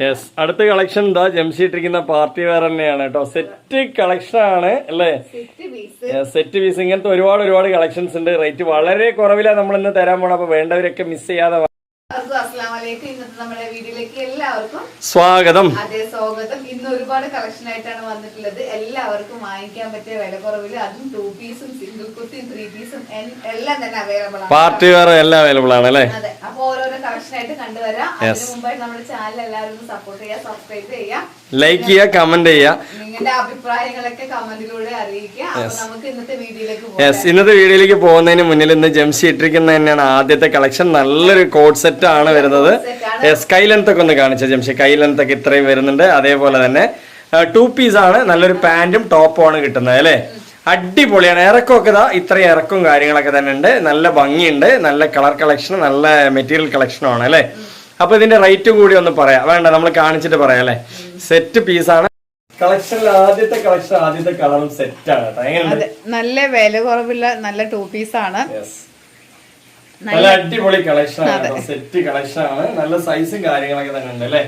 Yes, അടുത്ത collection എന്താ ജംഷീട്ടിരിക്കുന്ന party wear തന്നെയാണ് കേട്ടോ. സെറ്റ് കളക്ഷൻ ആണ് അല്ലേ? Set piece. ഇങ്ങനത്തെ ഒരുപാട് കളക്ഷൻസ് ഉണ്ട്. റേറ്റ് വളരെ കുറവിലാണ് നമ്മൾ ഇന്ന് തരാൻ പോണ. അപ്പൊ വേണ്ടവരൊക്കെ മിസ് ചെയ്യാതെ നമ്മുടെ വീഡിയോയിലേക്ക് എല്ലാവർക്കും സ്വാഗതം. അതേ സ്വാഗതം. ഇന്ന് ഒരുപാട് കളക്ഷൻ ആയിട്ടാണ് വന്നിട്ടുള്ളത്. എല്ലാവർക്കും വാങ്ങിക്കാൻ പറ്റിയ വില കുറവില്, അതും 2 പീസും സിംഗിൾ കുർത്തിയും 3 പീസും എല്ലാം തന്നെ അവൈലബിൾ ആണ്. പാർട്ടി വെയർ എല്ലാം അവൈലബിൾ ആണ് അല്ലേ? അതെ. അപ്പൊ ഓരോരോ കളക്ഷൻ ആയിട്ട് കണ്ടുവരാം. അതിന് മുമ്പായിട്ട് നമ്മുടെ ചാനൽ എല്ലാവരും സപ്പോർട്ട് ചെയ്യുക, സബ്സ്ക്രൈബ് ചെയ്യുക, ലൈക്ക് ചെയ്യുക, കമന്റ് ചെയ്യുക. നിങ്ങളുടെ അഭിപ്രായങ്ങളൊക്കെ കമന്റിലൂടെ അറിയിക്കുക. അപ്പൊ നമുക്ക് ഇന്നത്തെ വീഡിയോയിലേക്ക് പോകാം. യെസ്, ഇന്നത്തെ വീഡിയോയിലേക്ക് പോകുന്നതിന് മുന്നിൽ ഇന്ന് ജംഷി ഇട്ടിരിക്കുന്ന തന്നെയാണ് ആദ്യത്തെ കളക്ഷൻ. നല്ലൊരു കോഡ് സെറ്റ് ആണ് വരുന്നത്. കൈ ലെങ്ത് ഒക്കെ ഒന്ന് കാണിച്ച ജംഷി. കൈ ലെങ്ത് ഒക്കെ ഇത്രയും വരുന്നുണ്ട്. അതേപോലെ തന്നെ 2 പീസ് ആണ്. നല്ലൊരു പാന്റും ടോപ്പും ആണ് കിട്ടുന്നത് അല്ലേ? അടിപൊളിയാണ്. ഇറക്കമൊക്കെ ഇതാ ഇത്രയും ഇറക്കവും കാര്യങ്ങളൊക്കെ തന്നെ ഉണ്ട്. നല്ല ഭംഗിയുണ്ട്. നല്ല കളർ കളക്ഷൻ, നല്ല മെറ്റീരിയൽ കളക്ഷനും ആണ് അല്ലേ? അപ്പൊ ഇതിന്റെ റേറ്റും കൂടി ഒന്ന് പറയാം. വേണ്ട, നമ്മൾ കാണിച്ചിട്ട് പറയാം അല്ലേ? സെറ്റ് പീസാണ്. കളക്ഷനിൽ ആദ്യത്തെ കളക്ഷൻ, ആദ്യത്തെ കളറും സെറ്റ് ആണ് കേട്ടോ. എങ്ങനെയുണ്ട്? നല്ല വില കുറവില്ല, നല്ല 2 പീസ് ആണ്. നല്ല അടിപൊളി കളക്ഷൻ ആണ്. സെറ്റ് കളക്ഷൻ ആണ്. നല്ല സൈസും കാര്യങ്ങളൊക്കെ തന്നെ ഉണ്ട് അല്ലേ?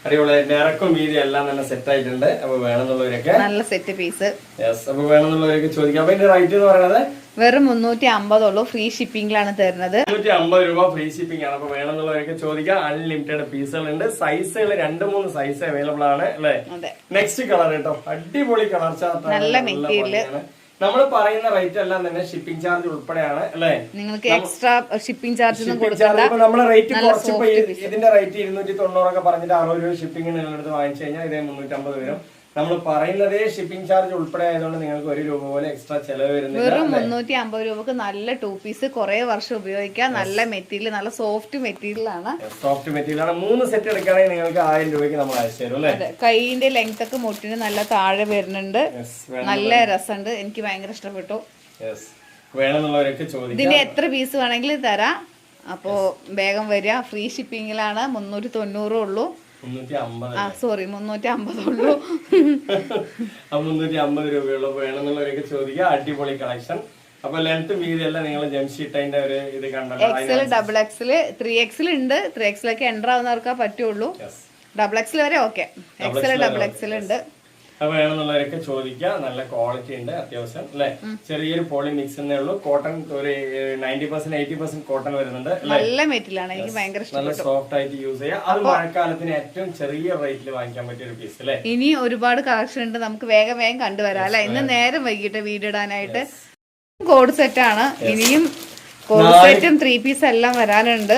അടിപൊളി ഇറക്കും വീതി എല്ലാം തന്നെ സെറ്റ് ആയിട്ടുണ്ട്. അപ്പൊ വേണമെന്നുള്ളവരൊക്കെ നല്ല സെറ്റ് പീസ്. അപ്പൊ വേണമെന്നുള്ളവരൊക്കെ ചോദിക്കാം. അപ്പൊ ഇതിന്റെ റേറ്റ് എന്ന് പറയുന്നത് വെറും 350 ഉള്ളൂ. ഫ്രീ ഷിപ്പിംഗിലാണ് തരുന്നത്. 350 രൂപ ഫ്രീ ഷിപ്പിംഗ് ആണ്. അപ്പൊ വേണമെന്നുള്ളവരൊക്കെ ചോദിക്കാം. അൺലിമിറ്റഡ് പീസുകളുണ്ട്. സൈസുകൾ 2-3 സൈസ് അവൈലബിൾ ആണ് അല്ലേ? നെക്സ്റ്റ് കളർ കേട്ടോ. അടിപൊളി കളർ ചാർട്ട്. നല്ല മെറ്റീരിയൽ. നമ്മൾ പറയുന്ന റേറ്റ് എല്ലാം തന്നെ ഷിപ്പിംഗ് ചാർജ് ഉൾപ്പെടെയാണ് അല്ലേ? നിങ്ങൾക്ക് എക്സ്ട്രാ ഷിപ്പിംഗ് ചാർജ് ഒന്നും കൊടുക്കണ്ട. നമ്മളെ റേറ്റ് കുറച്ചിപ്പോ ഇതിന്റെ റേറ്റ് 290 ഒക്കെ പറഞ്ഞിട്ട് 60 രൂപ ഷിപ്പിംഗ് നിങ്ങളടുത്ത് വാങ്ങിച്ചു കഴിഞ്ഞാൽ ഇതേ 350 വരും. നമ്മൾ പറയുന്നതേ ഷിപ്പിംഗ് ചാർജ് ഉൾപ്പെടെ ആയതുകൊണ്ട് നിങ്ങൾക്ക് 1 രൂപ പോലെ എക്സ്ട്രാ ചെലവ് വരുന്നില്ല. വെറും 350 രൂപക്ക് നല്ല 2 പീസ് കുറെ വർഷം ഉപയോഗിക്കാം. നല്ല മെറ്റീരിയൽ, നല്ല സോഫ്റ്റ് മെറ്റീരിയൽ ആണ്. സോഫ്റ്റ് മെറ്റീരിയൽ ആണ്. 3 സെറ്റ് എടുക്കുകയാണെങ്കിൽ നിങ്ങൾക്ക് 1000 രൂപയ്ക്ക് നമ്മൾ അയച്ചു തരും അല്ലേ? കൈയിന്റെ ലെങ്ത് ഒക്കെ മുട്ടിന് നല്ല താഴെ വരുന്നുണ്ട്. നല്ല രസമുണ്ട്. എനിക്ക് ഭയങ്കര ഇഷ്ടപ്പെട്ടു. വേണമെന്നുള്ളവരൊക്കെ ചോദിക്കാം. ഇതിന്റെ എത്ര പീസ് വേണമെങ്കിലും തരാം. അപ്പോ വേഗം വരിക. ഫ്രീ ഷിപ്പിംഗിലാണ്. 390 ഉള്ളൂ. 350 ഉള്ളൂ. 350 രൂപയുള്ളൂ. വേണമെന്നുള്ളവരൊക്കെ ചോദിക്കുക. അടിപൊളി കളക്ഷൻ. അപ്പൊ ലെങ്ത് വീതി എല്ലാം നിങ്ങൾ ജംഷീട്ടിന്റെ ഒരു ഇത് കണ്ടല്ലോ. XL, XXL, 3XL ഉണ്ട്. 3XL ഒക്കെ എൻ്റർ ആവുന്നവർക്കാ പറ്റുള്ളൂ. XXL വരെ ഓക്കെ. XL, XXL ഉണ്ട്. അപ്പൊ വേണമെന്നുള്ളവരൊക്കെ ചോദിക്കുക. നല്ല ക്വാളിറ്റി ഉണ്ട് അത്യാവശ്യം അല്ലെ? ചെറിയൊരു പോളി മിക്സ് എന്നേ ഉള്ളൂ. കോട്ടൺ ഒരു 90% 80% കോട്ടൺ വരുന്നുണ്ട്. നല്ല മെറ്റീരിയൽ ആണ്. എനിക്ക് ഭയങ്കര നല്ല സോഫ്റ്റ് ആയിട്ട് യൂസ് ചെയ്യാം. അത് മഴക്കാലത്തിന് ഏറ്റവും ചെറിയ റേറ്റിൽ വാങ്ങിക്കാൻ പറ്റിയ ഒരു പീസ് അല്ലെ? ഇനി ഒരുപാട് കളക്ഷൻ ഉണ്ട്. നമുക്ക് വേഗം കണ്ടുവരാം അല്ലെ? ഇന്ന് നേരം വൈകിട്ട് വീഡിയോ ഇടാനായിട്ട്. കോഡ് സെറ്റ് ആണ്. ഇനിയും കോഡ് സെറ്റും 3 പീസ് എല്ലാം വരാനുണ്ട്.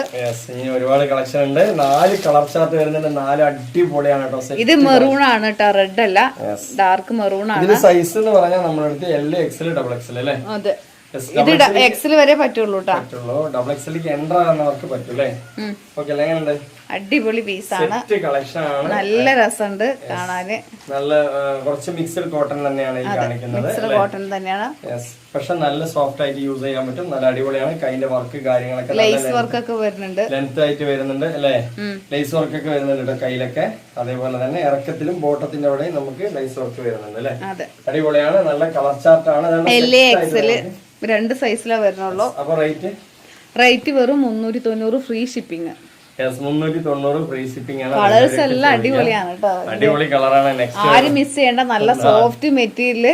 ഇനി ഒരുപാട് കളക്ഷൻ ഉണ്ട്. 4 കളർ ചാർട്ട് വരുന്നുണ്ട്. 4 അടിപൊളിയാണ് കേട്ടോ. ഇത് മെറൂൺ ആണ് കേട്ടോ, റെഡ് അല്ല, ഡാർക്ക് മെറൂൺ ആണ്. ഇതിന്റെ സൈസ് എന്ന് പറഞ്ഞാൽ നമ്മുടെ അടുത്ത് L, XL, XXL അല്ലേ? അതെ, ഇത് XL വരെ പറ്റുള്ളൂ കേട്ടോ. XXL എൻ്റർ ആകുന്നവർക്ക് പറ്റൂലേ? ഓക്കെ അല്ലേ? എങ്ങനെയുണ്ട്? അടിപൊളി പീസാണ്. കളക്ഷൻ ആണ്. നല്ല രസമുണ്ട് കാണാന്. നല്ല കുറച്ച് മിക്സഡ് കോട്ടൺ തന്നെയാണ് ഈ കാണിക്കുന്നത്. മിക്സഡ് കോട്ടൺ തന്നെയാണ്. പക്ഷെ നല്ല സോഫ്റ്റ് ആയിട്ട് യൂസ് ചെയ്യാൻ പറ്റും. നല്ല അടിപൊളിയാണ്. കൈന്റെ വർക്ക് കാര്യങ്ങളൊക്കെ ലേസ് വർക്ക് ഒക്കെ വരുന്നുണ്ട്. ലെങ്ത് ആയിട്ട് വരുന്നുണ്ട് അല്ലേ? ലേസ് വർക്ക് ഒക്കെ വരുന്നുണ്ട് കയ്യിലൊക്കെ. അതേപോലെ തന്നെ ഇറക്കത്തിലും ബോട്ടത്തിന്റെ അവിടെയും നമുക്ക് ലേസ് വർക്ക് വരുന്നുണ്ട് അല്ലേ? അടിപൊളിയാണ്. നല്ല കളർ ചാർട്ട് ആണ്. L, XL 2 സൈസിലാ വരുന്നുള്ളൂ. അപ്പൊ റേറ്റ് വെറും 390 ഫ്രീ ഷിപ്പിംഗ്. 390 ഫ്രീ ഷിപ്പിംഗ് ആണ്. കളേഴ്സ് എല്ലാം അടിപൊളിയാണ് കേട്ടോ. അടിപൊളി കളറാണ്. ആരും മിസ് ചെയ്യേണ്ട. നല്ല സോഫ്റ്റ് മെറ്റീരിയല്.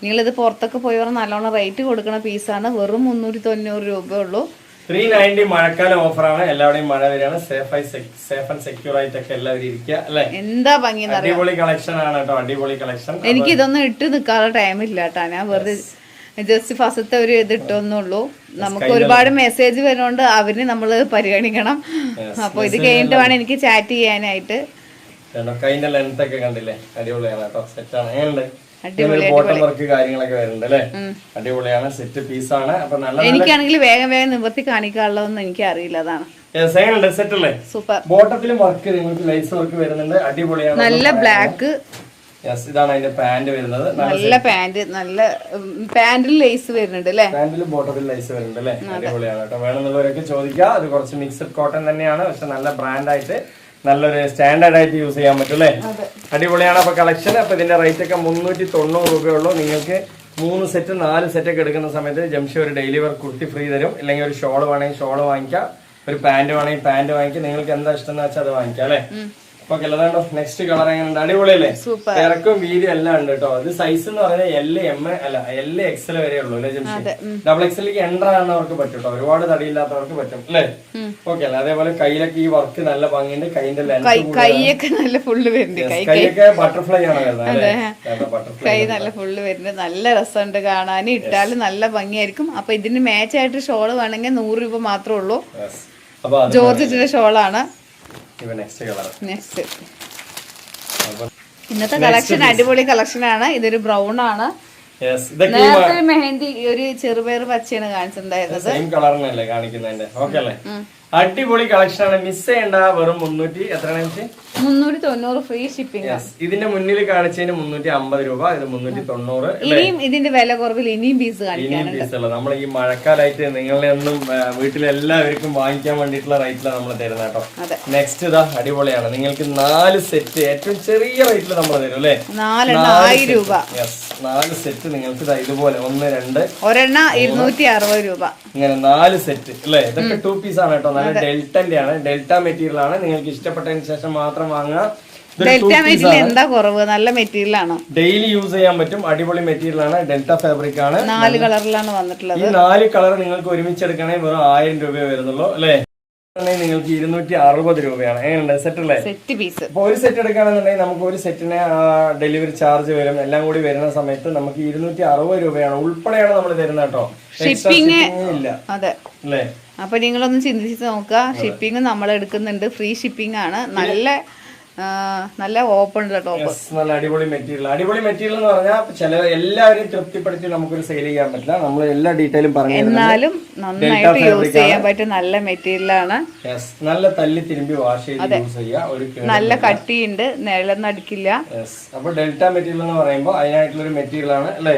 നിങ്ങളിത് പുറത്തൊക്കെ പോയി പറഞ്ഞാൽ നല്ലോണം റേറ്റ് കൊടുക്കുന്ന പീസാണ്. വെറും 390 രൂപ ഉള്ളൂ. 390 മഴക്കാലം ഓഫറാണ്. എല്ലാവരുടെയും മഴ വരികയാണ്. സേഫ് ആൻഡ് സെക്യൂർ ആയിട്ടൊക്കെ എല്ലാവരും ഇരിക്കുക അല്ലെ? എന്താ ഭംഗി. അടിപൊളി കളക്ഷൻ ആണ് കേട്ടോ. അടിപൊളി കളക്ഷൻ. എനിക്ക് ഇതൊന്നും ഇട്ട് നിൽക്കാനുള്ള ടൈമില്ല കേട്ടോ. ഞാൻ വെറുതെ ജസ്റ്റ് ഫസ്റ്റത്തെ ഒരു ഇത് ഇട്ടൊന്നുള്ളൂ. നമുക്ക് ഒരുപാട് മെസ്സേജ് വരുന്നോണ്ട് അവര് നമ്മള് പരിഗണിക്കണം. അപ്പൊ ഇത് കഴിഞ്ഞിട്ട് വേണം എനിക്ക് ചാറ്റ് ചെയ്യാനായിട്ട്. കൈന്റെ ലെങ്ത് ഒക്കെ കണ്ടില്ലേ? അടിപൊളിയാണ് കേട്ടോ. സെറ്റാണ്. ബോട്ടം വർക്ക് കാര്യങ്ങളൊക്കെ വരുന്നുണ്ട് അല്ലേ? അടിപൊളിയാണ്. സെറ്റ് പീസാണ്. അപ്പൊ നല്ല എനിക്കാണെങ്കിൽ വേഗം നിവർത്തി കാണിക്കാനുള്ളതൊന്നും എനിക്ക് അറിയില്ല. അതാണ് സെറ്റ് അല്ലേ? സൂപ്പർ. ബോട്ടത്തിലും വർക്ക് നിങ്ങൾക്ക് ലൈസ് വർക്ക് വരുന്നുണ്ട്. അടിപൊളിയാണ്. നല്ല ബ്ലാക്ക്. ഇതാണ് അതിന്റെ പാന്റ് വരുന്നത്. നല്ല പാന്റ്. നല്ല പാന്റിൽ ലേസ് വരുന്നുണ്ട് അല്ലേ? പാന്റിലും ബോട്ടത്തിൽ ലൈസ് വരുന്നുണ്ട് അല്ലേ? അടിപൊളിയാണ് കേട്ടോ. വേണമെന്നുള്ളവരൊക്കെ ചോദിക്കുക. അത് കുറച്ച് മിക്സഡ് കോട്ടൺ തന്നെയാണ്. പക്ഷെ നല്ല ബ്രാൻഡ് ആയിട്ട് നല്ലൊരു സ്റ്റാൻഡേർഡ് ആയിട്ട് യൂസ് ചെയ്യാൻ പറ്റും അല്ലേ? അടിപൊളിയാണ്. അപ്പൊ കളക്ഷൻ. അപ്പൊ ഇതിന്റെ റേറ്റ് ഒക്കെ 390 രൂപയുള്ളൂ. നിങ്ങൾക്ക് 3 സെറ്റ് 4 സെറ്റ് ഒക്കെ എടുക്കുന്ന സമയത്ത് ജംഷി ഒരു ഡെയിലി വർക്ക് കുർത്തി ഫ്രീ തരും. ഇല്ലെങ്കിൽ ഒരു ഷോൾ വേണമെങ്കിൽ ഷോൾ വാങ്ങിക്കാം. ഒരു പാന്റ് വേണമെങ്കിൽ പാന്റ് വാങ്ങിക്കാം, നിങ്ങൾക്ക് എന്താ ഇഷ്ടം എന്ന് വെച്ചാൽ അത് വാങ്ങിക്കാം അല്ലെ. ഓക്കെ അല്ലാണ്ടോ നെക്സ്റ്റ് കളർ എങ്ങനെയുണ്ട്? അടിപൊളിയല്ലേ? ഇറക്കും വീതിയും എല്ലാം ഉണ്ട് കേട്ടോ. ഇത് സൈസ് എന്ന് പറയുന്നത് L XL വരെ ഉള്ളൂ അല്ലെ ജംഷി? ഡബിൾ എക്സലിലേക്ക് എൻ്റർ ആകുന്നവർക്ക് പറ്റും കേട്ടോ, ഒരുപാട് തടിയില്ലാത്തവർക്ക് പറ്റും അല്ലേ. ഓക്കെ അല്ലേ. അതേപോലെ കയ്യിലൊക്കെ ഈ വർക്ക് നല്ല ഭംഗിയുണ്ട്, കൈന്റെ കൈയൊക്കെ നല്ല ഫുള്ള് വരുന്നുണ്ട്, കൈയൊക്കെ ബട്ടർഫ്ലൈ ആണ് വരുന്നത് അല്ലേ. കൈ നല്ല ഫുള്ള് വരുന്നുണ്ട്, നല്ല രസമുണ്ട് കാണാൻ, ഇട്ടാലും നല്ല ഭംഗിയായിരിക്കും. അപ്പൊ ഇതിന് മാച്ച് ആയിട്ട് ഷോള് വേണമെങ്കിൽ 100 രൂപ മാത്രമേ ഉള്ളൂ. ജോർജറ്റിന്റെ ഷോളാണ്. നെക്സ്റ്റ് ഇന്നത്തെ കളക്ഷൻ അടിപൊളി കളക്ഷൻ ആണ്. ഇതൊരു ബ്രൗൺ ആണ്. നേരത്തെ മെഹന്തി ഒരു ചെറുപയർ പച്ചയാണ് കാണിച്ചിട്ടുണ്ടായിരുന്നത്. സെയിം കളറിനല്ലേ കാണിക്കുന്നതിന്റെ. ഓക്കെ അല്ലേ. അടിപൊളി കളക്ഷൻ ആണ്, മിസ് ചെയ്യണ്ട. വെറും 390 ഫ്രീ ഷിപ്പിംഗ്. ഇതിന്റെ മുന്നിൽ കാണിച്ചതിന് 350 രൂപ, ഇത് 390. ഇനിയും ഇതിന്റെ വില കുറവിൽ ഇനിയും പീസ് കാണിക്കാനുണ്ട്. നമ്മൾ ഈ മഴക്കാലായിട്ട് നിങ്ങളെ ഒന്നും വീട്ടിലെല്ലാവർക്കും വാങ്ങിക്കാൻ വേണ്ടിയിട്ടുള്ള റേറ്റിലാണ് നമ്മൾ തരുന്നത് കേട്ടോ. നെക്സ്റ്റ് ഇതാ അടിപൊളിയാണ്, നിങ്ങൾക്ക് 4 സെറ്റ് ഏറ്റവും ചെറിയ റേറ്റിൽ നമ്മൾ തരും അല്ലേ. 1000 രൂപ. 4 സെറ്റ് നിങ്ങൾക്ക് ഇതുപോലെ 1 2 ഒരെണ്ണം 260 രൂപ, ഇങ്ങനെ 4 സെറ്റ് അല്ലേ. ഇതൊക്കെ 2 പീസ് ആണ് കേട്ടോ. നല്ല ഡെൽറ്റന്റെ ആണ്, ഡെൽറ്റ മെറ്റീരിയൽ ആണ്. നിങ്ങൾക്ക് ഇഷ്ടപ്പെട്ടതിന് ശേഷം മാത്രം വാങ്ങുക. ഡെൽറ്റ മെറ്റീരിയൽ എന്താ കുറവ്? നല്ല മെറ്റീരിയൽ ആണ്, ഡെയിലി യൂസ് ചെയ്യാൻ പറ്റും. അടിപൊളി മെറ്റീരിയൽ ആണ്, ഡെൽറ്റ ഫാബ്രിക് ആണ്. 4 കളറിലാണ് വന്നിട്ടുള്ളത്. ഈ 4 കളർ നിങ്ങൾക്ക് ഒരുമിച്ച് എടുക്കണമെങ്കിൽ വെറും 1000 രൂപ വരുന്നുള്ളൂ അല്ലേ. നിങ്ങൾക്ക് 260 രൂപയാണ്. എങ്ങനെയുണ്ട് സെറ്റ് അല്ലേ? Set piece. അപ്പൊ ഒരു സെറ്റ് എടുക്കുകയാണെന്നുണ്ടെങ്കിൽ നമുക്ക് ഒരു സെറ്റിന് ഡെലിവറി ചാർജ് വരും, എല്ലാം കൂടി വരുന്ന സമയത്ത് നമുക്ക് 260 രൂപയാണ് ഉൾപ്പെടെയാണ് നമ്മൾ തരുന്നത് കേട്ടോ. ഷിപ്പിംഗ് ഇല്ല. അതെ അല്ലേ. അപ്പൊ നിങ്ങളൊന്ന് ചിന്തിച്ച് നോക്കുക, ഷിപ്പിംഗ് നമ്മൾ എടുക്കുന്നുണ്ട്, ഫ്രീ ഷിപ്പിംഗ് ആണ്. നല്ല ഓപ്പൺ ടോപ്പ്, നല്ല അടിപൊളി മെറ്റീരിയൽ. അടിപൊളി മെറ്റീരിയൽ എന്ന് പറഞ്ഞാൽ എല്ലാവരെയും തൃപ്തിപ്പെടുത്തി നമുക്കൊരു സെയിൽ ചെയ്യാൻ പറ്റില്ല, നമ്മൾ എല്ലാ ഡീറ്റെയിലും പറഞ്ഞു. എന്നാലും നന്നായിട്ട് യൂസ് ചെയ്യാൻ പറ്റും, നല്ല മെറ്റീരിയൽ ആണ്. നല്ല തല്ലി തിരുമ്പി വാഷ് ചെയ്ത് യൂസ് ചെയ്യാം. ഒരു നല്ല കട്ടിയുണ്ട്, നിഴലൊന്നും അടിക്കില്ല. അപ്പൊ ഡെൽറ്റ മെറ്റീരിയൽ എന്ന് പറയുമ്പോൾ അതിനായിട്ടുള്ള ഒരു മെറ്റീരിയൽ ആണ് അല്ലേ.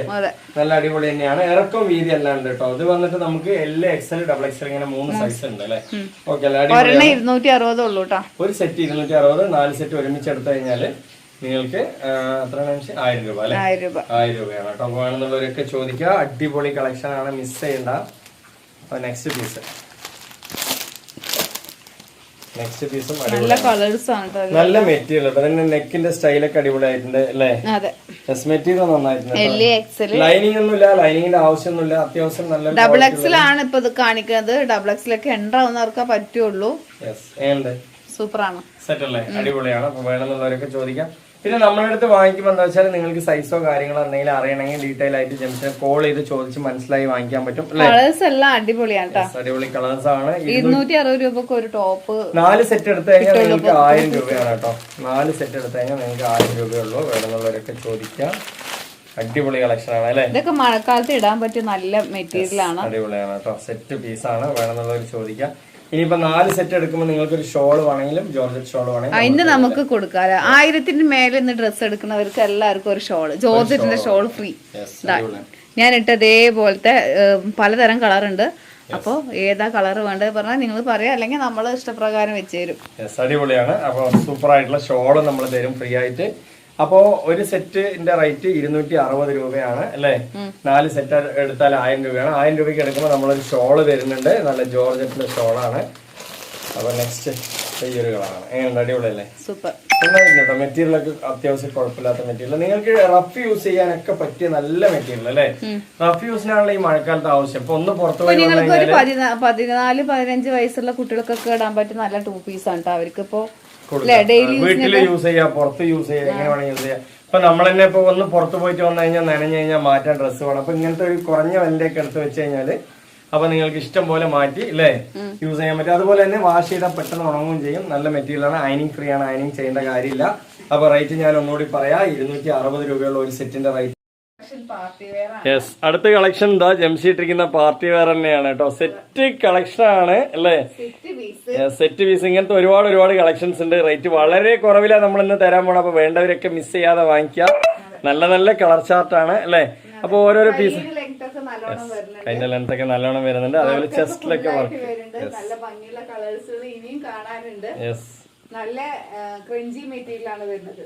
നല്ല അടിപൊളി തന്നെയാണ്. ഇറക്കം വീതി എല്ലാം ഉണ്ട് കേട്ടോ. ഇത് വന്നിട്ട് നമുക്ക് L XL ഡബിൾ XL ഇങ്ങനെ 3 സൈസ് ഉണ്ട് അല്ലേ. ഓക്കെ അല്ലേ. 260 ഉള്ളൂ കേട്ടോ. ഒരു സെറ്റ് 260, 4 സെറ്റ് ഒരുമിച്ച് എടുത്തു കഴിഞ്ഞാല് നിങ്ങൾക്ക് എത്ര 1000 രൂപ അല്ലെ. 1000 രൂപയാണ് കേട്ടോ. വേണമെന്നുള്ളവരൊക്കെ ചോദിക്കുക. അടിപൊളി കളക്ഷൻ ആണ്, മിസ് ചെയ്യണ്ട. നെക്സ്റ്റ് പീസ് നല്ല കളേഴ്സ് ആണ്, നല്ല മെറ്റീരിയൽ. അതിന്റെ നെക്കിന്റെ സ്റ്റൈലൊക്കെ അടിപൊളിയായിട്ടുണ്ട് അല്ലേ. മെറ്റീരിയൽ നന്നായിട്ടുണ്ട്. ലൈനിങ് ഒന്നുമില്ല, ലൈനിങ്ങിന്റെ ആവശ്യമൊന്നുമില്ല. അത്യാവശ്യം നല്ല ഡബിൾ എക്സൽ ആണ് ഇപ്പൊ ഇത് കാണിക്കുന്നത്. ഡബിൾ എക്സലൊക്കെ ഉണ്ടാവുന്നവർക്കേ പറ്റുള്ളൂ. സൂപ്പറാണ്, സെറ്റ് അല്ലേ, അടിപൊളിയാണ്. അപ്പൊ വേണമെന്നുള്ളവരൊക്കെ ചോദിക്കാം. പിന്നെ നമ്മുടെ അടുത്ത് വാങ്ങിക്കുമ്പോൾ എന്താ വെച്ചാൽ നിങ്ങൾക്ക് സൈസോ കാര്യങ്ങളോ എന്തെങ്കിലും അറിയണമെങ്കിൽ ഡീറ്റെയിൽ ആയിട്ട് ജംഷനെ കോൾ ചെയ്ത് ചോദിച്ച് മനസ്സിലായി വാങ്ങിക്കാൻ പറ്റും. കളേഴ്സ് എല്ലാം അടിപൊളിയാണ്, അടിപൊളി കളേഴ്സ് ആണ്. 260 രൂപക്ക് ഒരു ടോപ്പ്. 4 സെറ്റ് എടുത്തു കഴിഞ്ഞാൽ നിങ്ങൾക്ക് 1000 രൂപയാണ് കേട്ടോ. 4 സെറ്റ് എടുത്തു കഴിഞ്ഞാൽ നിങ്ങൾക്ക് 1000 രൂപയുള്ളൂ. വേണമെന്നുള്ളവരൊക്കെ ചോദിക്കാം. അടിപൊളി കളക്ഷൻ ആണ് അല്ലെ. ഇതൊക്കെ മഴക്കാലത്ത് ഇടാൻ പറ്റിയ നല്ല മെറ്റീരിയൽ ആണ്, അടിപൊളിയാണ് കേട്ടോ. സെറ്റ് പീസ് ആണ്. വേണമെന്നുള്ളവർ ചോദിക്കാം. ഇനിയിപ്പോ 4 സെറ്റ് എടുക്കുമ്പോൾ നിങ്ങൾക്ക് ഒരു ഷോൾ വേണമെങ്കിലും ജോർജറ്റ് ഷോൾ വേണമെങ്കിൽ അതിന് നമുക്ക് കൊടുക്കാം. 1000-ന് മേലെ നിന്ന് ഡ്രസ്സ് എടുക്കുന്നവർക്ക് എല്ലാവർക്കും ഒരു ഷോൾ, ജോർജറ്റിന്റെ ഷോൾ ഫ്രീ. ഞാൻ ഇട്ട ഇതേപോലത്തെ പലതരം കളർ ഉണ്ട്. അപ്പൊ ഏതാ കളർ വേണ്ടത് പറഞ്ഞാൽ നിങ്ങൾ പറയാം, അല്ലെങ്കിൽ നമ്മൾ ഇഷ്ടപ്രകാരം വെച്ച് തരും. അടിപൊളിയാണ്. അപ്പൊ സൂപ്പർ ആയിട്ടുള്ള ഷോള് നമ്മൾ തരും ഫ്രീ ആയിട്ട്. അപ്പോ ഒരു സെറ്റിന്റെ റേറ്റ് 260 രൂപയാണ് അല്ലെ. 4 സെറ്റ് എടുത്താൽ 1000 രൂപയാണ്. 1000 രൂപയ്ക്ക് എടുക്കുമ്പോൾ നമ്മളൊരു ഷോള് തരുന്നുണ്ട്, നല്ല ജോർജറ്റിന്റെ ഷോളാണ്. അപ്പൊ നെക്സ്റ്റ് ഈ ഒരു കളറാണ്. എങ്ങനെയുണ്ട്? അടിപൊളിയല്ലേ? സൂപ്പർ. കേട്ടോ. മെറ്റീരിയൽ ഒക്കെ അത്യാവശ്യം കുഴപ്പമില്ലാത്ത മെറ്റീരിയൽ, നിങ്ങൾക്ക് റഫ് യൂസ് ചെയ്യാനൊക്കെ പറ്റിയ നല്ല മെറ്റീരിയൽ അല്ലേ. റഫ് യൂസിനാണല്ലോ ഈ മഴക്കാലത്ത് ആവശ്യം. ഇപ്പൊ ഒന്ന് പുറത്തു പോയി 14-15 വയസ്സുള്ള കുട്ടികൾക്കൊക്കെ ഇടാൻ പറ്റിയ നല്ല 2 പീസ് ആണ് കേട്ടോ. അവർക്ക് ഇപ്പോ വീട്ടില് യൂസ് ചെയ്യാം, പുറത്ത് യൂസ് ചെയ്യാം, എങ്ങനെ വേണമെങ്കിൽ യൂസ് ചെയ്യാം. ഇപ്പൊ നമ്മൾ തന്നെ ഇപ്പൊ ഒന്ന് പുറത്ത് പോയിട്ട് വന്നു കഴിഞ്ഞാൽ നനഞ്ഞു കഴിഞ്ഞാൽ മാറ്റാൻ ഡ്രസ്സ് വേണം. അപ്പൊ ഇങ്ങനത്തെ ഒരു കുറഞ്ഞ വിലയൊക്കെ എടുത്ത് വെച്ച് കഴിഞ്ഞാല് അപ്പൊ നിങ്ങൾക്ക് ഇഷ്ടം പോലെ മാറ്റി അല്ലേ യൂസ് ചെയ്യാൻ പറ്റും. അതുപോലെ തന്നെ വാഷ് ചെയ്താൽ പെട്ടെന്ന് ഉണങ്ങുകയും ചെയ്യും. നല്ല മെറ്റീരിയൽ ആണ്, അയനിങ് ഫ്രീ ആണ്, അയനിങ് ചെയ്യേണ്ട കാര്യമില്ല. അപ്പൊ റേറ്റ് ഞാൻ ഒന്നുകൂടി പറയാം, 260 രൂപയുള്ള ഒരു സെറ്റിന്റെ റേറ്റ്. യെസ്, അടുത്ത കളക്ഷൻ എന്താ ജംഷി ഇട്ടിരിക്കുന്ന പാർട്ടി വെയർ തന്നെയാണ് കേട്ടോ. സെറ്റ് കളക്ഷൻ ആണ് അല്ലേ. സെറ്റ് പീസ് ഇങ്ങനത്തെ ഒരുപാട് കളക്ഷൻസ് ഉണ്ട്. റേറ്റ് വളരെ കുറവിലാണ് നമ്മൾ ഇന്ന് തരാൻ പോണം. അപ്പൊ വേണ്ടവരൊക്കെ മിസ് ചെയ്യാതെ വാങ്ങിക്കാം. നല്ല കളർ ചാർട്ടാണ് അല്ലേ. അപ്പൊ ഓരോരോ പീസ് അതിന്റെ ലെങ്ത് ഒക്കെ നല്ലോണം വരുന്നുണ്ട്. അതേപോലെ ചെസ്റ്റിലൊക്കെ വർക്ക്. നല്ല ക്രഞ്ചി മെറ്റീരിയൽ ആണ് വരുന്നത്.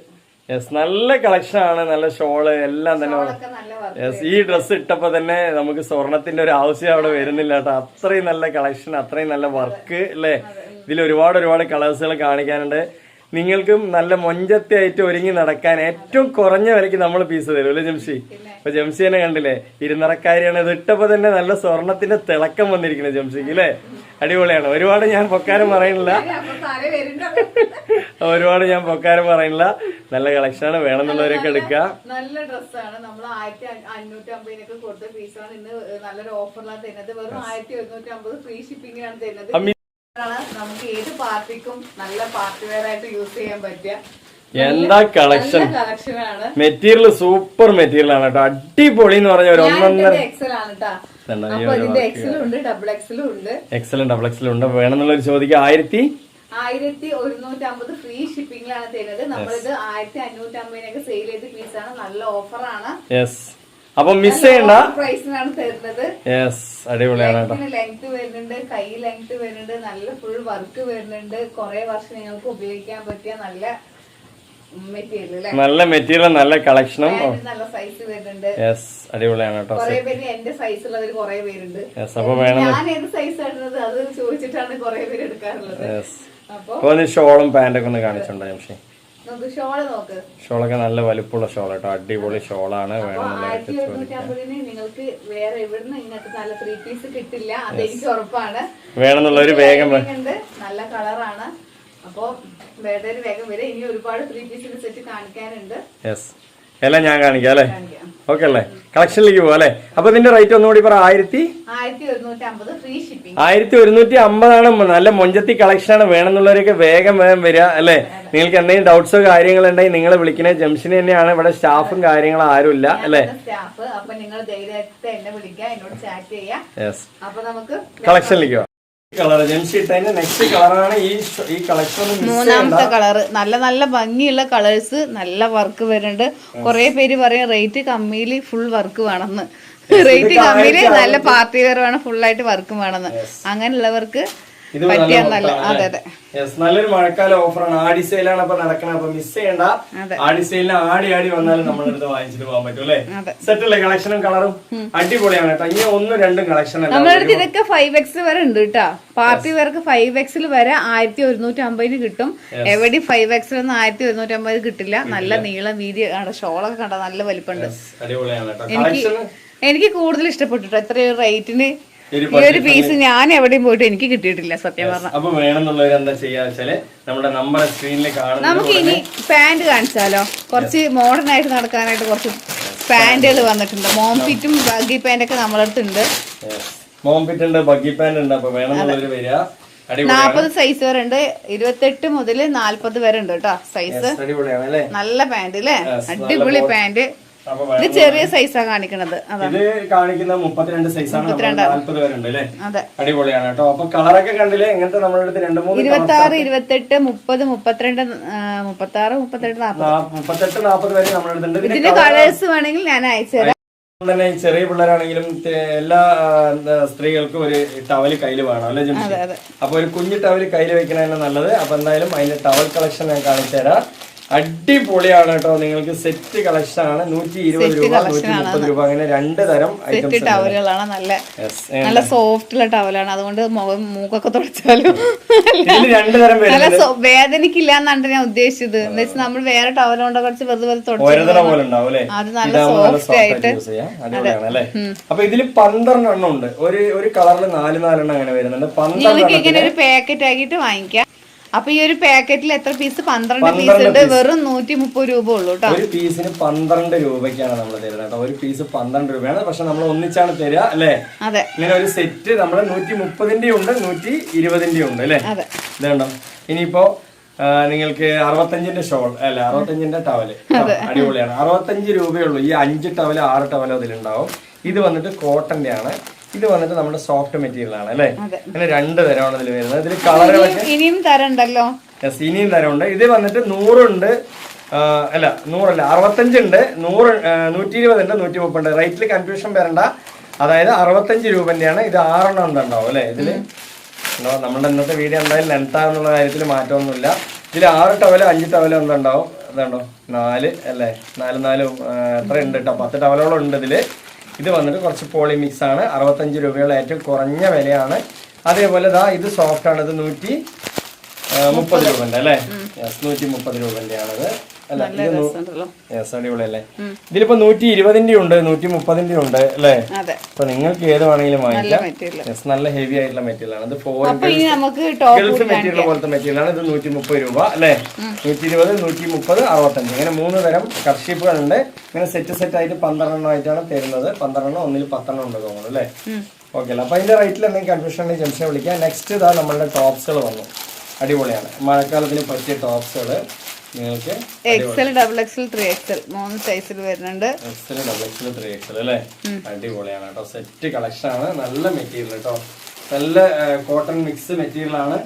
യെസ്, നല്ല കളക്ഷൻ ആണ്, നല്ല ഷോള് എല്ലാം തന്നെ. ഷോളൊക്കെ നല്ല വർക്ക്. യെസ്, ഈ ഡ്രസ്സ് ഇട്ടപ്പോ തന്നെ നമുക്ക് സ്വർണത്തിന്റെ ഒരു ആവശ്യം അവിടെ വരുന്നില്ല കേട്ടോ. അത്രയും നല്ല കളക്ഷൻ, അത്രയും നല്ല വർക്ക് അല്ലേ. ഇതിൽ ഒരുപാട് കളേഴ്സുകൾ കാണിക്കാനുണ്ട്. നിങ്ങൾക്കും നല്ല മൊഞ്ചത്തായിട്ട് ഒരുങ്ങി നടക്കാൻ ഏറ്റവും കുറഞ്ഞ വിലയ്ക്ക് നമ്മൾ പീസ് തരും അല്ലേ ജംഷി? അപ്പൊ ജംഷി തന്നെ കണ്ടില്ലേ, ഇരുനിറക്കാരിയാണ്. ഇത് ഇട്ടപ്പോ തന്നെ നല്ല സ്വർണത്തിന്റെ തിളക്കം വന്നിരിക്കുന്നത് ജംഷിക്ക് അല്ലേ. അടിപൊളിയാണ്. ഒരുപാട് ഞാൻ പൊക്കാരം പറയുന്നില്ല, നല്ല കളക്ഷനാണ്. വേണമെന്നുള്ളവരൊക്കെ എടുക്കുക. നല്ല ഡ്രസ്സാണ്. നമ്മൾ 1550 കൊടുത്ത പീസാണ് ഇന്ന് നല്ലൊരു ഓഫറിലാണ് തരുന്നത്. വെറും 1150 ഫ്രീ ഷിപ്പിംഗിനാണ് തരുന്നത്. നമുക്ക് ഏത് പാർട്ടിക്കും നല്ല പാർട്ടി വെയർ ആയിട്ട് യൂസ് ചെയ്യാൻ പറ്റിയ എന്താ കളക്ഷൻ. മെറ്റീരിയൽ സൂപ്പർ മെറ്റീരിയൽ ആണ് കേട്ടോ. അടിപൊളി എന്ന് പറഞ്ഞ ഒരു ഒന്നൊന്നര എക്സൽ ആണ് കേട്ടോ. എക്സലും ഡബിൾ എക്സലും ഉണ്ട്. വേണമെന്നുള്ള ഒരു ചോദിക്കുക 1150 ഫ്രീ ഷിപ്പിംഗിലാണ് തരുന്നത്. നമ്മളിത് 1550 സെയിൽ ചെയ്ത പീസാണ്. നല്ല ഓഫറാണ്. യെസ്, അപ്പൊ മിസ് ചെയ്യണ്ട പ്രൈസിനാണ് തരുന്നത്. യെസ്, അടിപൊളിയാണ് കേട്ടോ. ലെങ്ത് വരുന്നുണ്ട്, കൈ ലെങ്ത് വരുന്നുണ്ട്, നല്ല ഫുൾ വർക്ക് വരുന്നുണ്ട്. കുറെ വർഷം നിങ്ങൾക്ക് ഉപയോഗിക്കാൻ പറ്റിയ നല്ല മെറ്റീരിയൽ, നല്ല കളക്ഷനും നല്ല സൈസ് വരുന്നുണ്ട്. യെസ്, അടിപൊളിയാണ് കേട്ടോ. കുറെ പേര് എന്റെ സൈസ് ഉള്ളവർ കുറെ പേരുണ്ട്. ഞാൻ ഏത് സൈസ് ഇടുന്നത് അത് ചോദിച്ചിട്ടാണ് കുറെ പേര് എടുക്കാറുള്ളത്. അപ്പൊ ഷോളും പാന്റൊക്കെ ഒന്ന് കാണിച്ചിട്ടുണ്ടോ ജംഷി? ഷോളൊക്കെ നല്ല വലുപ്പമുള്ള ഷോൾ കേട്ടോ. അടിപൊളി ഷോളാണ്. 1150 നിങ്ങൾക്ക് വേറെ എവിടുന്ന് ഇങ്ങനത്തെ നല്ല 3 പീസ് കിട്ടില്ല, അതെനിക്ക് ഉറപ്പാണ്. വേണമെന്നുള്ളൊരു വേഗം നല്ല കളറാണ്. അപ്പൊ വേറെ വേഗം വരെ. ഇനി ഒരുപാട് 3 പീസിന്റെ സെറ്റ് കാണിക്കാനുണ്ട്. യെസ്, എല്ലാം ഞാൻ കാണിക്കാം അല്ലേ. ഓക്കെ അല്ലേ, കളക്ഷനിലേക്ക് പോവാ അല്ലേ. അപ്പൊ ഇതിന്റെ റേറ്റ് ഒന്നുകൂടി പറ. 1150 ഫ്രീ ഷിപ്പിംഗ്. 1150 നല്ല മൊഞ്ചത്തി കളക്ഷനാണ്. വേണമെന്നുള്ളവരൊക്കെ വേഗം വരിക അല്ലേ. നിങ്ങൾക്ക് എന്തെങ്കിലും ഡൗട്ട്സോ കാര്യങ്ങളുണ്ടെങ്കിൽ നിങ്ങളെ വിളിക്കുന്നത് ജംഷന് തന്നെയാണ്. ഇവിടെ സ്റ്റാഫും കാര്യങ്ങളും ആരും ഇല്ല അല്ലേ. സ്റ്റാഫ്, അപ്പൊ നിങ്ങൾ ധൈര്യത്തെ എന്നെ വിളിക്കുക, എന്നോട് ചാറ്റ് ചെയ്യാം. യെസ്, അപ്പൊ നമുക്ക് കളക്ഷനിലേക്ക് പോവാം. കളർ ജംഷി ഇട്ടതിന്റെ നെക്സ്റ്റ് കളറാണ് ഈ കളക്ഷൻ. മൂന്നാമത്തെ കളർ നല്ല ഭംഗിയുള്ള കളേഴ്സ്, നല്ല വർക്ക് വരുന്നുണ്ട്. കുറെ പേര് പറയും റേറ്റ് കമ്മിയിൽ ഫുൾ വർക്ക് വേണമെന്ന്. റേറ്റ് കമ്മിയിൽ നല്ല പാർട്ടി വെയർ വേണം, ഫുൾ ആയിട്ട് വർക്ക് വേണമെന്ന്. അങ്ങനെയുള്ളവർക്ക് പറ്റിയ നല്ല. അതെ അതെ, നല്ലൊരു മഴക്കാല ഓഫറാണ്. ആടി സെയിലാണ് അപ്പൊ നടക്കുന്നത്. അപ്പൊ മിസ് ചെയ്യണ്ട. ആടി സെയിലിന് ആടി വന്നാലും നമ്മുടെ അടുത്ത് വാങ്ങിച്ചിട്ട് പോകാൻ പറ്റും അല്ലേ. സെറ്റല്ലേ, കളക്ഷനും കളറും അടിപൊളിയാണ് കേട്ടോ. ഇനി 1-2 കളക്ഷൻ നമ്മുടെ അടുത്ത് ഇതൊക്കെ 5X വരെ ഉണ്ട് കേട്ടോ. പാർട്ടി വെയർക്ക് 5X വരെ 1150 കിട്ടും. എവിടെ 5X 1150 കിട്ടില്ല. നല്ല നീളം വീതി ആണ്. ഷോളൊക്കെ കണ്ട നല്ല വലിപ്പമുണ്ട്. എനിക്ക് കൂടുതൽ ഇഷ്ടപ്പെട്ടു എത്രയോ റേറ്റിന്. ഈ ഒരു പീസ് ഞാൻ എവിടെയും പോയിട്ട് എനിക്ക് കിട്ടിയിട്ടില്ല സത്യം പറഞ്ഞാൽ. അപ്പൊ വേണമെന്നുള്ളവർ എന്താ ചെയ്യാന്ന് നമ്മുടെ നമ്പർ സ്ക്രീനിൽ കാണും. നമുക്ക് ഇനി പാന്റ് കാണിച്ചാലോ. കുറച്ച് മോഡേൺ ആയിട്ട് നടക്കാനായിട്ട് കുറച്ച് പാന്റുകൾ വന്നിട്ടുണ്ട്. മോം ഫിറ്റും ബഗ്ഗി പാന്റ് ഒക്കെ നമ്മുടെ അടുത്തുണ്ട്. മോം ഫിറ്റ് ഉണ്ട്, ബഗ്ഗി പാന്റ് ഉണ്ട്. അപ്പൊ വേണമെന്നുള്ളവർ വരിക. 40 സൈസ് വരെ ഉണ്ട്. 28 മുതൽ 40 വരെ ഉണ്ട് കേട്ടോ സൈസ്. നല്ല പാന്റ് അല്ലേ, അടിപൊളി പാന്റ്. ഇത് ചെറിയ സൈസാ കാണിക്കണത്. ഇത് കാണിക്കുന്ന 32 സൈസാണ്. 40 വരെ ഉണ്ട് അല്ലേ. അടിപൊളിയാണ് കേട്ടോ. അപ്പൊ കളറൊക്കെ കണ്ടില്ലേ. ഇങ്ങനത്തെ നമ്മുടെ അടുത്ത് 2-3 26, 28, 30, 32, 36, 38, 40 വരെ നമ്മുടെ അടുത്തുണ്ട്. ഇതിന്റെ കളേഴ്സ് വേണമെങ്കിൽ ഞാൻ അയച്ചുതരാം. തന്നെ ചെറിയ പിള്ളേരാണെങ്കിലും എല്ലാ സ്ത്രീകൾക്കും ഒരു ടവല് കയ്യിൽ വേണം അല്ലെ ജംഷി? അപ്പൊ ഒരു കുഞ്ഞു ടവല് കയ്യിൽ വെക്കണതാണ് നല്ലത്. അപ്പൊ എന്തായാലും അതിന്റെ ടവൽ കളക്ഷൻ ഞാൻ കാണിച്ചു തരാം. അടിപൊളിയാണ് കേട്ടോ. നിങ്ങൾക്ക് സെറ്റ് കളക്ഷൻ ആണ്. 120 രൂപ, 130 രൂപ, അങ്ങനെ 2 തരം ടവലുകളാണ്. നല്ല സോഫ്റ്റ് ഉള്ള ടവലാണ്. അതുകൊണ്ട് മൂക്കൊക്കെ തുടച്ചാലും നല്ല വേദനക്കില്ല എന്നാണ് ഞാൻ ഉദ്ദേശിച്ചത്. എന്ന് വെച്ചാൽ നമ്മൾ വേറെ ടവൽ കൊണ്ട് കുറച്ച് വെറുതെ തുടച്ചു അത് നല്ല സോഫ്റ്റ് ആയിട്ട്. അപ്പൊ ഇതില് 12 എണ്ണം ഉണ്ട്. ഒരു കളറിൽ 4 അങ്ങനെ വരുന്നുണ്ട്. 12 ഇങ്ങനെ ഒരു പാക്കറ്റ് ആക്കിയിട്ട് വാങ്ങിക്കാം. അപ്പൊ ഈ ഒരു പാക്കറ്റിൽ എത്ര പീസ്? 12 പീസ് ഉണ്ട്. വെറും 130 രൂപ ഉള്ളൂ കേട്ടോ. ഒരു പീസിന് 12 രൂപയ്ക്കാണ് നമ്മൾ തരുന്നത് കേട്ടോ. ഒരു പീസ് 12 രൂപയാണ്. പക്ഷെ നമ്മൾ ഒന്നിച്ചാണ് തരിക അല്ലേ. അതെ, ഇങ്ങനെ ഒരു സെറ്റ് നമ്മള് 130 ഉണ്ട്, 120 ഉണ്ട് അല്ലേ. ഇതുണ്ടോ. ഇനിയിപ്പോ നിങ്ങൾക്ക് 65 ഷോൾ അല്ല 65 ടവല് അടിപൊളിയാണ്. 65 രൂപയുള്ളൂ. ഈ 5 ടവല് 6 ടവല് അതിലുണ്ടാവും. ഇത് വന്നിട്ട് കോട്ടന്റെ ആണ്. ഇത് വന്നിട്ട് നമ്മുടെ സോഫ്റ്റ് മെറ്റീരിയൽ ആണ് അല്ലെ. അങ്ങനെ 2 തരമാണ് ഇതിൽ വരുന്നത്. ഇതിൽ കളറുകളൊക്കെ ഇനിയും തരണ്ടല്ലോ. യെസ്, ഇനിയും തരമുണ്ട്. ഇത് വന്നിട്ട് 100 ഉണ്ട്, അല്ല 100 അല്ല 65 ഉണ്ട്, 100, 120 ഉണ്ട്, 130 ഉണ്ട്. റേറ്റിൽ കൺഫ്യൂഷൻ വരണ്ട. അതായത് 65 രൂപന്റെയാണ്. ഇത് 6 എണ്ണം ഉണ്ടാവും അല്ലെ. ഇതില് നമ്മുടെ ഇന്നത്തെ വീഡിയോ എന്തായാലും ലെങ്ത് ആണെന്നുള്ള കാര്യത്തിൽ മാറ്റമൊന്നുമില്ല. ഇതിൽ 6 ടവല് 5 ടവല് എന്തുണ്ടാവും. ഇതാണ്ടോ 4 അല്ലേ 4 എത്ര ഉണ്ട് കേട്ടോ 10 ടവലോളം ഉണ്ട് ഇതില്. ഇത് വന്നിട്ട് കുറച്ച് പോളി മിക്സ് ആണ്. 65 രൂപയുള്ള ഏറ്റവും കുറഞ്ഞ വിലയാണ്. അതേപോലെ ഇത് സോഫ്റ്റ് ആണ്. ഇത് 130 രൂപന്റെ അല്ലേ? 130 രൂപന്റെ ആണത്. അടിപൊളിയല്ലേ? ഇതിലിപ്പോ 120 ഉണ്ട് 130 ഉണ്ട് അല്ലേ? അപ്പൊ നിങ്ങൾക്ക് ഏത് വേണമെങ്കിലും വാങ്ങിക്കാം. നല്ല ഹെവി ആയിട്ടുള്ള മെറ്റീരിയൽ ആണ്. ഇത് ഗൾഫ് മെറ്റീരിയൽ പോലത്തെ മെറ്റീരിയൽ ആണ്. ഇത് 130 രൂപ അല്ലേ? 120, 130, 65 ഇങ്ങനെ 3 തരം കർഷീപ്പുകൾ ഉണ്ട്. ഇങ്ങനെ സെറ്റ് ആയിട്ട് 12 ആയിട്ടാണ് തരുന്നത്. 12 ഒന്നിൽ 10 ഉണ്ട് തോന്നുന്നു അല്ലേ? ഓക്കെ അല്ലേ? അപ്പൊ അതിന്റെ റേറ്റിൽ എന്തെങ്കിലും കൺഫ്യൂഷൻ ഉണ്ടെങ്കിൽ ജംഷനെ വിളിക്കാം. നെക്സ്റ്റ് നമ്മളുടെ ടോപ്സുകൾ വന്നു. അടിപൊളിയാണ്. മഴക്കാലത്തിന് പറ്റിയ ടോപ്സുകൾ നിങ്ങൾക്ക് XL, XXL, 3XL 3 സൈസിൽ വരുന്നുണ്ട്. XL, XXL, 3XL അല്ലേ? അടിപൊളിയാണ് കേട്ടോ. സെറ്റ് കളക്ഷൻ ആണ്. നല്ല മെറ്റീരിയൽ കേട്ടോ. നല്ല കോട്ടൺ മിക്സ് മെറ്റീരിയൽ ആണ്.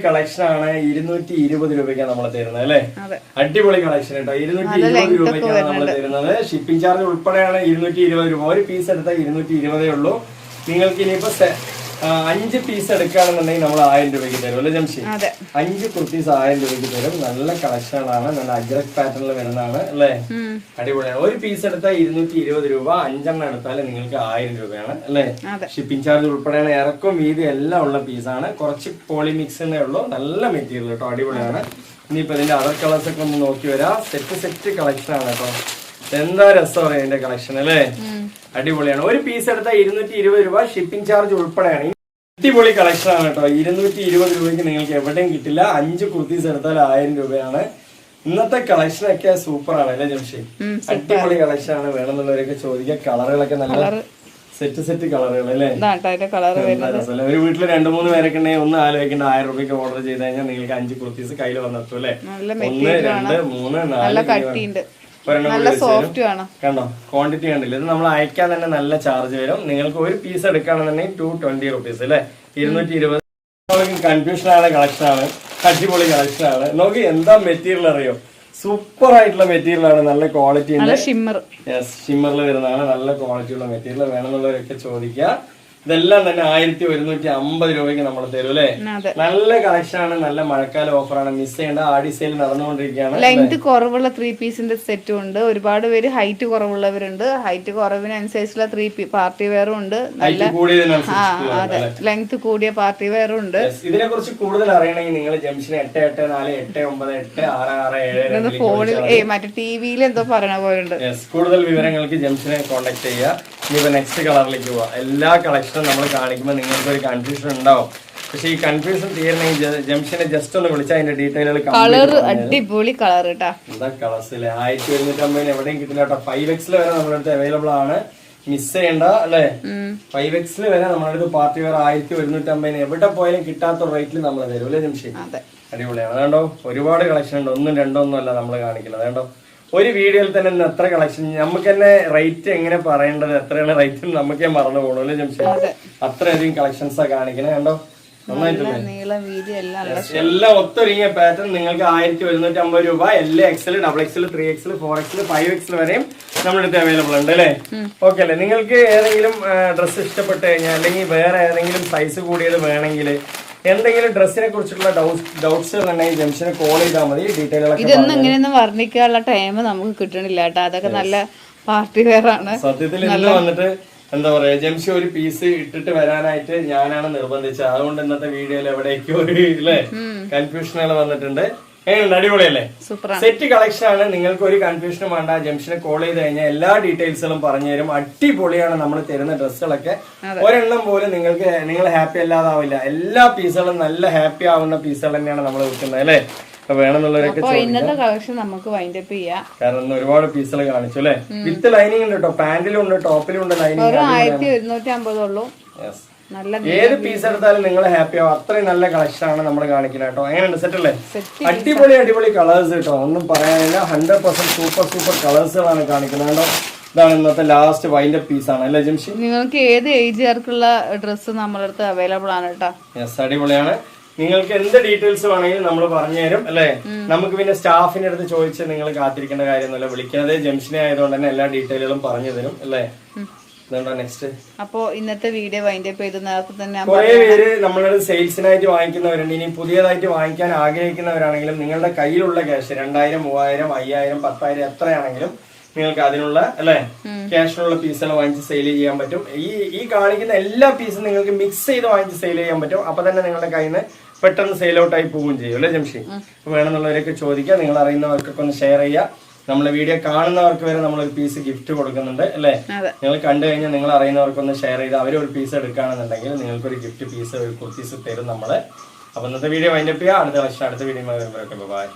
കളക്ഷൻ ആണ്. 220 രൂപയ്ക്കാണ് നമ്മൾ തരുന്നത് അല്ലേ? അടിപൊളി കളക്ഷൻ കേട്ടോ. 220 രൂപയ്ക്കാണ് നമ്മൾ തരുന്നത്. ഷിപ്പിംഗ് ചാർജ് ഉൾപ്പെടെയാണ് 220 രൂപ. ഒരു പീസ് എടുത്താൽ 220 ഉള്ളൂ. നിങ്ങൾക്ക് ഇനിയിപ്പോ 5 പീസ് എടുക്കുകയാണെന്നുണ്ടെങ്കിൽ നമ്മൾ 1000 രൂപയ്ക്ക് തരും അല്ലെ ജംഷി? 5 കുർത്തീസ് 1000 രൂപയ്ക്ക് തരും. നല്ല കളക്ഷനാണ്. നല്ല അജ്രക് പാറ്റേണിൽ വരുന്നതാണ് അല്ലേ? അടിപൊളിയാണ്. ഒരു പീസ് എടുത്താൽ 220 രൂപ. 5 എടുത്താൽ നിങ്ങൾക്ക് 1000 രൂപയാണ് അല്ലേ? ഷിപ്പിംഗ് ചാർജ് ഉൾപ്പെടെയാണ്. ഇറക്കും വീതി എല്ലാം ഉള്ള പീസാണ്. കുറച്ച് പോളി മിക്സിനെ ഉള്ളൂ. നല്ല മെറ്റീരിയൽ കേട്ടോ. അടിപൊളിയാണ്. ഇനിയിപ്പോ ഇതിന്റെ അതർ കളേഴ്സ് ഒക്കെ ഒന്ന് നോക്കി വരാം. സെറ്റ് കളക്ഷൻ ആണ് കേട്ടോ. എന്താ രസം ഇതിന്റെ കളക്ഷൻ അല്ലേ? അടിപൊളിയാണ്. ഒരു പീസ് എടുത്താൽ 220 രൂപ. ഷിപ്പിംഗ് ചാർജ് ഉൾപ്പെടെയാണ്. അടിപൊളി കളക്ഷൻ ആണ് കേട്ടോ. 220 രൂപയ്ക്ക് നിങ്ങൾക്ക് എവിടെയും കിട്ടില്ല. 5 കുർത്തീസ് എടുത്താൽ 1000 രൂപയാണ്. ഇന്നത്തെ കളക്ഷനൊക്കെ സൂപ്പർ ആണ് അല്ലേ ജംഷി? അടിപൊളി കളക്ഷൻ ആണ്. വേണമെന്നുള്ളവരൊക്കെ ചോദിക്കുക. കളറുകളൊക്കെ നല്ല സെറ്റ് കളറുകൾ അല്ലേ? ഒരു വീട്ടിൽ 2-3 പേരൊക്കെ ഉണ്ടെങ്കിൽ ഒന്ന് ആലോചിക്കേണ്ട 1000 രൂപയ്ക്ക് ഓർഡർ ചെയ്ത് കഴിഞ്ഞാൽ നിങ്ങൾക്ക് 5 കുർത്തീസ് കയ്യിൽ വന്നെത്തും അല്ലേ? 1, 2, 3, 4 കണ്ടോ? ക്വാണ്ടിറ്റി കണ്ടില്ല. ഇത് നമ്മൾ അയക്കാൻ തന്നെ നല്ല ചാർജ് വരും. നിങ്ങൾക്ക് ഒരു പീസ് എടുക്കുകയാണെന്നുണ്ടെങ്കിൽ 220 റുപ്പീസ് അല്ലെ? 220. കൺഫ്യൂഷൻ ആണ്. കളക്ഷൻ ആണ്. അടിപൊളി കളക്ഷൻ ആണ്. നോക്കി എന്താ മെറ്റീരിയൽ അറിയോ? സൂപ്പർ ആയിട്ടുള്ള മെറ്റീരിയൽ ആണ്. നല്ല ക്വാളിറ്റി ഉണ്ട്. ഷിമ്മറിൽ വരുന്നതാണ്. നല്ല ക്വാളിറ്റി ഉള്ള മെറ്റീരിയൽ. വേണമെന്നുള്ളവരൊക്കെ ചോദിക്കുക. ഇതെല്ലാം തന്നെ 1150 രൂപയ്ക്ക് നമ്മൾ തരും അല്ലേ? നല്ല കളക്ഷൻ ആണ്. നല്ല മഴക്കാല ഓഫറാണ്. മിസ് ചെയ്യേണ്ട. ആടി സെയിൽ നടന്നുകൊണ്ടിരിക്കുകയാണ്. ലെങ്ത് കുറവുള്ള 3 പീസിന്റെ സെറ്റും ഉണ്ട്. ഒരുപാട് പേര് ഹൈറ്റ് കുറവുള്ളവരുണ്ട്. ഹൈറ്റ് കുറവിനനുസരിച്ചുള്ള 3 പാർട്ടി വെയറും ഉണ്ട്. അതെ, ലെങ്ത് കൂടിയ പാർട്ടി വെയറും ഉണ്ട്. ഇതിനെ കുറിച്ച് കൂടുതൽ അറിയണമെങ്കിൽ നിങ്ങൾ ജംഷന് 88489667 ഫോണിൽ മറ്റേ ടിവിയിൽ എന്തോ പറയണ പോലെ ഉണ്ട്. കൂടുതൽ വിവരങ്ങൾക്ക് ജംഷനെ കോൺടാക്ട് ചെയ്യുക. ഇനിയിപ്പോ നെക്സ്റ്റ് കളറിലേക്ക് പോവാം. എല്ലാ കളക്ഷനും നമ്മൾ കാണിക്കുമ്പോൾ നിങ്ങൾക്ക് ഒരു കൺഫ്യൂഷൻ ഉണ്ടാവും. പക്ഷെ ഈ കൺഫ്യൂഷൻ തീരണമെങ്കിൽ ജംഷനെ ജസ്റ്റ് ഒന്ന് വിളിച്ചാൽ അതിന്റെ ഡീറ്റെയിലുകൾ അടിപൊളി കളർ കേട്ടാ. എന്താ കളേഴ്സ് അല്ലേ? 1150 എവിടെയും കിട്ടില്ല കേട്ടോ. 5XL വരെ നമ്മുടെ അടുത്ത് അവൈലബിൾ ആണ്. മിസ് ചെയ്യണ്ട അല്ലേ? 5XL വരെ നമ്മുടെ അടുത്ത് പാർട്ടി വെയർ 1150 എവിടെ പോയാലും കിട്ടാത്ത റേറ്റിൽ നമ്മൾ തരും അല്ലേ ജംഷി? അടിപൊളിയാണ്. അതുകൊണ്ടോ ഒരുപാട് കളക്ഷൻ ഉണ്ട്. 1, 2 അല്ല നമ്മൾ കാണിക്കുന്നത്. അതുകൊണ്ടോ ഒരു വീഡിയോയിൽ തന്നെ എത്ര കളക്ഷൻ. നമുക്ക് തന്നെ റേറ്റ് എങ്ങനെ പറയേണ്ടത്, എത്രയാണ് റേറ്റ് നമുക്കേ മറന്നു പോകണു അല്ലേ ജംഷി? അത്രയധികം കളക്ഷൻസാ കാണിക്കണേ. കണ്ടോ? എല്ലാം ഒത്തൊരുങ്ങിയ പാറ്റേൺ. നിങ്ങൾക്ക് 1150 രൂപ. XL, XXL, 3XL, 4XL, 5XL വരെയും നമ്മുടെ അവൈലബിൾ ഉണ്ട് അല്ലേ? ഓക്കെ അല്ലേ? നിങ്ങൾക്ക് ഏതെങ്കിലും ഡ്രസ്സ് ഇഷ്ടപ്പെട്ട് കഴിഞ്ഞാൽ അല്ലെങ്കിൽ വേറെ ഏതെങ്കിലും സൈസ് കൂടിയത് വേണമെങ്കിൽ എന്തെങ്കിലും ഡ്രസ്സിനെ കുറിച്ചുള്ള ഡൗട്ട്സ് ഉണ്ടെങ്കിൽ ജംഷനെ കോൾ ചെയ്താൽ മതി. ഡീറ്റെയിലുകളൊക്കെ ഇതൊന്നും ഇങ്ങനെയൊന്നും വർണ്ണിക്കാനുള്ള ടൈം നമുക്ക് കിട്ടണില്ല കേട്ടോ. അതൊക്കെ നല്ല പാർട്ടി വെയർ ആണ്. സത്യത്തിൽ ഇന്ന് വന്നിട്ട് എന്താ പറയാ, ജംഷി ഒരു പീസ് ഇട്ടിട്ട് വരാനായിട്ട് ഞാനാണ് നിർബന്ധിച്ചത്. അതുകൊണ്ട് ഇന്നത്തെ വീഡിയോയിൽ എവിടേക്കോ അല്ലേ കൺഫ്യൂഷനുകൾ വന്നിട്ടുണ്ട്. എങ്ങനെയുണ്ട്? അടിപൊളിയല്ലേ? സെറ്റ് കളക്ഷൻ ആണ്. നിങ്ങൾക്ക് ഒരു കൺഫ്യൂഷനും വേണ്ട. ജംഷനെ കോൾ ചെയ്ത് കഴിഞ്ഞാൽ എല്ലാ ഡീറ്റെയിൽസുകളും പറഞ്ഞു തരും. അടിപൊളിയാണ് നമ്മൾ തരുന്ന ഡ്രസ്സുകളൊക്കെ. ഒരെണ്ണം പോലും നിങ്ങൾ ഹാപ്പി അല്ലാതാവില്ല. എല്ലാ പീസുകളും നല്ല ഹാപ്പി ആവുന്ന പീസുകൾ തന്നെയാണ് നമ്മൾ വിൽക്കുന്നത് അല്ലേ? വേണമെന്നുള്ളവരൊക്കെ കാരണം ഇന്ന് ഒരുപാട് പീസുകൾ കാണിച്ചു അല്ലെ? വിത്ത് ലൈനിങ് ഉണ്ട് കേട്ടോ. പാന്റിലും ഉണ്ട്, ടോപ്പിലും ഉണ്ട് ലൈനിങ്. ഏത് പീസ് എടുത്താലും നിങ്ങൾ ഹാപ്പി ആവും. അത്രയും നല്ല കളക്ഷൻ ആണ് നമ്മൾ കാണിക്കുന്നത് കേട്ടോ. എങ്ങനെയുണ്ട്? സെറ്റ് അല്ലേ? അടിപൊളി കളേഴ്സ് കേട്ടോ. ഒന്നും പറയാനില്ല. 100% സൂപ്പർ കളേഴ്സുകളാണ് കാണിക്കുന്നത് കേട്ടോ. ഇതാണ് ഇന്നത്തെ ലാസ്റ്റ് വൈൻഡ് അപ്പ് പീസ് ആണ് അല്ലേ ജംഷി? നിങ്ങൾക്ക് ഏത് ഏജുകാർക്കുള്ള ഡ്രസ്സ് നമ്മുടെ അടുത്ത് അവൈലബിൾ ആണ് കേട്ടോ. യെസ്, അടിപൊളിയാണ്. നിങ്ങൾക്ക് എന്ത് ഡീറ്റെയിൽസ് വേണമെങ്കിലും നമ്മൾ പറഞ്ഞു തരും അല്ലേ? നമുക്ക് പിന്നെ സ്റ്റാഫിന്റെ അടുത്ത് ചോദിച്ച് നിങ്ങൾ കാത്തിരിക്കേണ്ട കാര്യമൊന്നുമില്ല. വിളിക്കുന്നത് ജംഷനെ ആയതുകൊണ്ട് തന്നെ എല്ലാ ഡീറ്റെയിലുകളും പറഞ്ഞു തരും അല്ലേ? ഇതുണ്ടോ നെക്സ്റ്റ്. അപ്പോ ഇന്നത്തെ വീഡിയോ വൈൻഡ് അപ്പ് ചെയ്ത് നേരത്തെ തന്നെ കുറെ പേര് നമ്മളോട് സെയിൽസിനായിട്ട് വാങ്ങിക്കുന്നവരുണ്ട്. ഇനി പുതിയതായിട്ട് വാങ്ങിക്കാൻ ആഗ്രഹിക്കുന്നവരാണെങ്കിലും നിങ്ങളുടെ കയ്യിലുള്ള ക്യാഷ് 2000, 3000, 5000, 10,000 എത്രയാണെങ്കിലും നിങ്ങൾക്ക് അതിനുള്ള അല്ലെ ക്യാഷിനുള്ള പീസുകൾ വാങ്ങിച്ച് സെയിൽ ചെയ്യാൻ പറ്റും. ഈ കാണിക്കുന്ന എല്ലാ പീസും നിങ്ങൾക്ക് മിക്സ് ചെയ്ത് വാങ്ങിച്ച് സെയിൽ ചെയ്യാൻ പറ്റും. അപ്പൊ തന്നെ നിങ്ങളുടെ കയ്യിൽ നിന്ന് പെട്ടെന്ന് സെയിൽ ഔട്ട് ആയി പോവുകയും ചെയ്യും അല്ലെ ജംഷി? വേണമെന്നുള്ളവരൊക്കെ ചോദിക്കുക, നിങ്ങൾ അറിയുന്നവർക്കൊക്കെ ഒന്ന് ഷെയർ ചെയ്യുക. നമ്മളെ വീഡിയോ കാണുന്നവർക്ക് വരെ നമ്മളൊരു പീസ് ഗിഫ്റ്റ് കൊടുക്കുന്നുണ്ട് അല്ലേ? നിങ്ങൾ കണ്ടു കഴിഞ്ഞാൽ നിങ്ങൾ അറിയുന്നവർക്കൊന്ന് ഷെയർ ചെയ്ത് അവരൊരു പീസ് എടുക്കുകയാണെന്നുണ്ടെങ്കിൽ നിങ്ങൾക്കൊരു ഗിഫ്റ്റ് പീസ്, ഒരു കുർത്തീസ് തരും നമ്മള്. അപ്പൊ ഇന്നത്തെ വീഡിയോ വൈൻഡപ്പ് ചെയ്യാം. അടുത്ത വീഡിയോ വരുമ്പോഴൊക്കെ ബൈ.